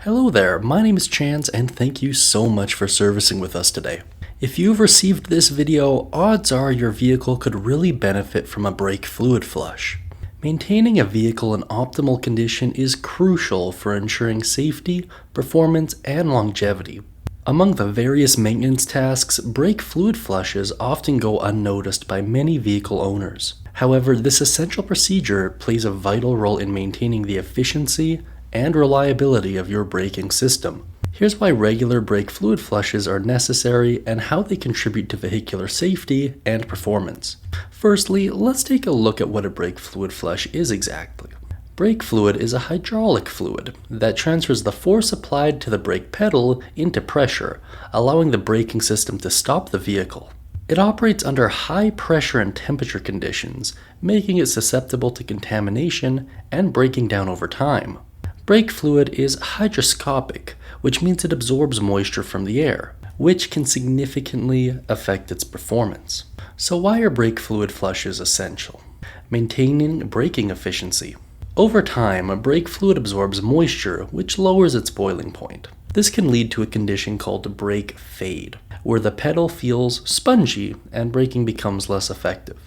Hello there, my name is Chance and thank you so much for servicing with us today. If you've received this video, odds are your vehicle could really benefit from a brake fluid flush. Maintaining a vehicle in optimal condition is crucial for ensuring safety, performance, and longevity. Among the various maintenance tasks, brake fluid flushes often go unnoticed by many vehicle owners. However, this essential procedure plays a vital role in maintaining the efficiency and reliability of your braking system. Here's why regular brake fluid flushes are necessary and how they contribute to vehicular safety and performance. Firstly, let's take a look at what a brake fluid flush is exactly. Brake fluid is a hydraulic fluid that transfers the force applied to the brake pedal into pressure, allowing the braking system to stop the vehicle. It operates under high pressure and temperature conditions, making it susceptible to contamination and breaking down over time. Brake fluid is hygroscopic, which means it absorbs moisture from the air, which can significantly affect its performance. So why are brake fluid flushes essential? Maintaining braking efficiency. Over time, brake fluid absorbs moisture, which lowers its boiling point. This can lead to a condition called brake fade, where the pedal feels spongy and braking becomes less effective.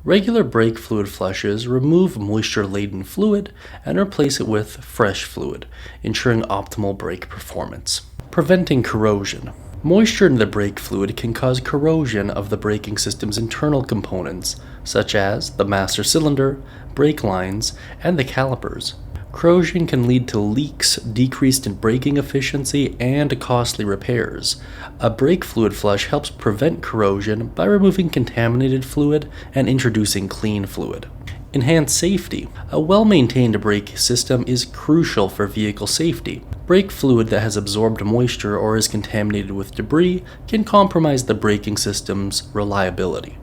Regular brake fluid flushes remove moisture-laden fluid and replace it with fresh fluid, ensuring optimal brake performance. Preventing corrosion. Moisture in the brake fluid can cause corrosion of the braking system's internal components, such as the master cylinder, brake lines, and the calipers. Corrosion can lead to leaks, decreased in braking efficiency, and costly repairs. A brake fluid flush helps prevent corrosion by removing contaminated fluid and introducing clean fluid. Enhance safety. A well-maintained brake system is crucial for vehicle safety. Brake fluid that has absorbed moisture or is contaminated with debris can compromise the braking system's reliability.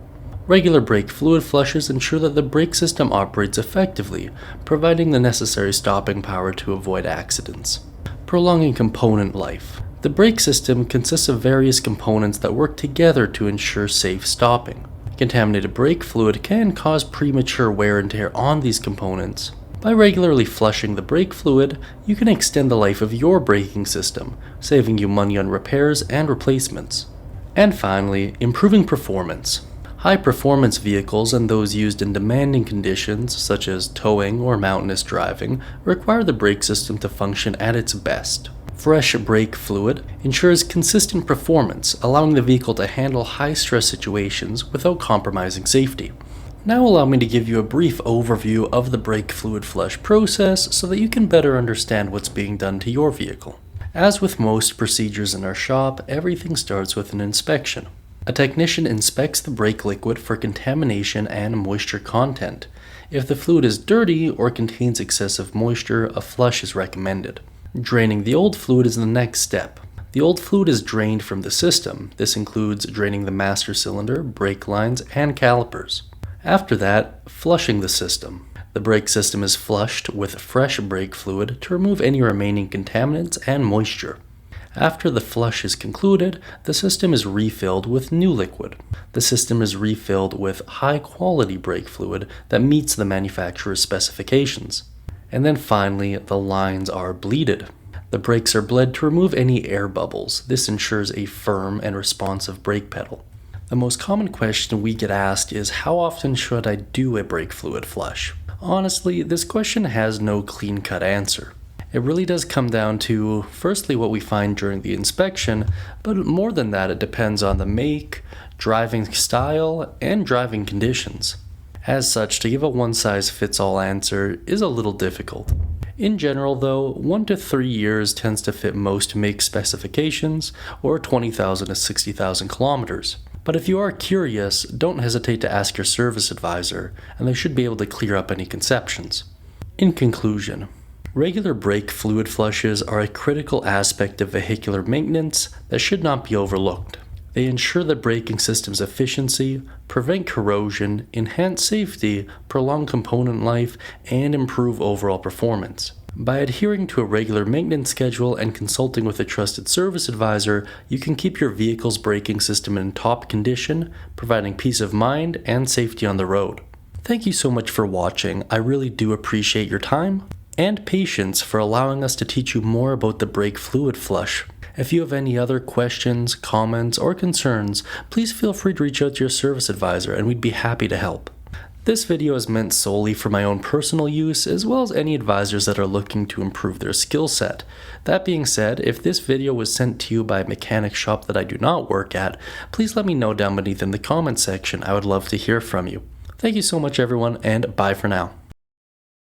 Regular brake fluid flushes ensure that the brake system operates effectively, providing the necessary stopping power to avoid accidents. Prolonging component life. The brake system consists of various components that work together to ensure safe stopping. Contaminated brake fluid can cause premature wear and tear on these components. By regularly flushing the brake fluid, you can extend the life of your braking system, saving you money on repairs and replacements. And finally, improving performance. High-performance vehicles and those used in demanding conditions, such as towing or mountainous driving, require the brake system to function at its best. Fresh brake fluid ensures consistent performance, allowing the vehicle to handle high-stress situations without compromising safety. Now allow me to give you a brief overview of the brake fluid flush process so that you can better understand what's being done to your vehicle. As with most procedures in our shop, everything starts with an inspection. A technician inspects the brake liquid for contamination and moisture content. If the fluid is dirty or contains excessive moisture, a flush is recommended. Draining the old fluid is the next step. The old fluid is drained from the system. This includes draining the master cylinder, brake lines, and calipers. After that, flushing the system. The brake system is flushed with fresh brake fluid to remove any remaining contaminants and moisture. After the flush is concluded, the system is refilled with new liquid. The system is refilled with high-quality brake fluid that meets the manufacturer's specifications. And then finally, the lines are bleeded. The brakes are bled to remove any air bubbles. This ensures a firm and responsive brake pedal. The most common question we get asked is, how often should I do a brake fluid flush? Honestly, this question has no clean-cut answer. It really does come down to, firstly, what we find during the inspection, but more than that, it depends on the make, driving style, and driving conditions. As such, to give a one-size-fits-all answer is a little difficult. In general, though, 1 to 3 years tends to fit most make specifications, or 20,000 to 60,000 kilometers. But if you are curious, don't hesitate to ask your service advisor, and they should be able to clear up any conceptions. In conclusion, regular brake fluid flushes are a critical aspect of vehicular maintenance that should not be overlooked. They ensure the braking system's efficiency, prevent corrosion, enhance safety, prolong component life, and improve overall performance. By adhering to a regular maintenance schedule and consulting with a trusted service advisor, you can keep your vehicle's braking system in top condition, providing peace of mind and safety on the road. Thank you so much for watching. I really do appreciate your time. and patience for allowing us to teach you more about the brake fluid flush. If you have any other questions, comments, or concerns, please feel free to reach out to your service advisor and we'd be happy to help. This video is meant solely for my own personal use, as well as any advisors that are looking to improve their skill set. That being said, if this video was sent to you by a mechanic shop that I do not work at, please let me know down beneath in the comment section. I would love to hear from you. Thank you so much everyone, and bye for now.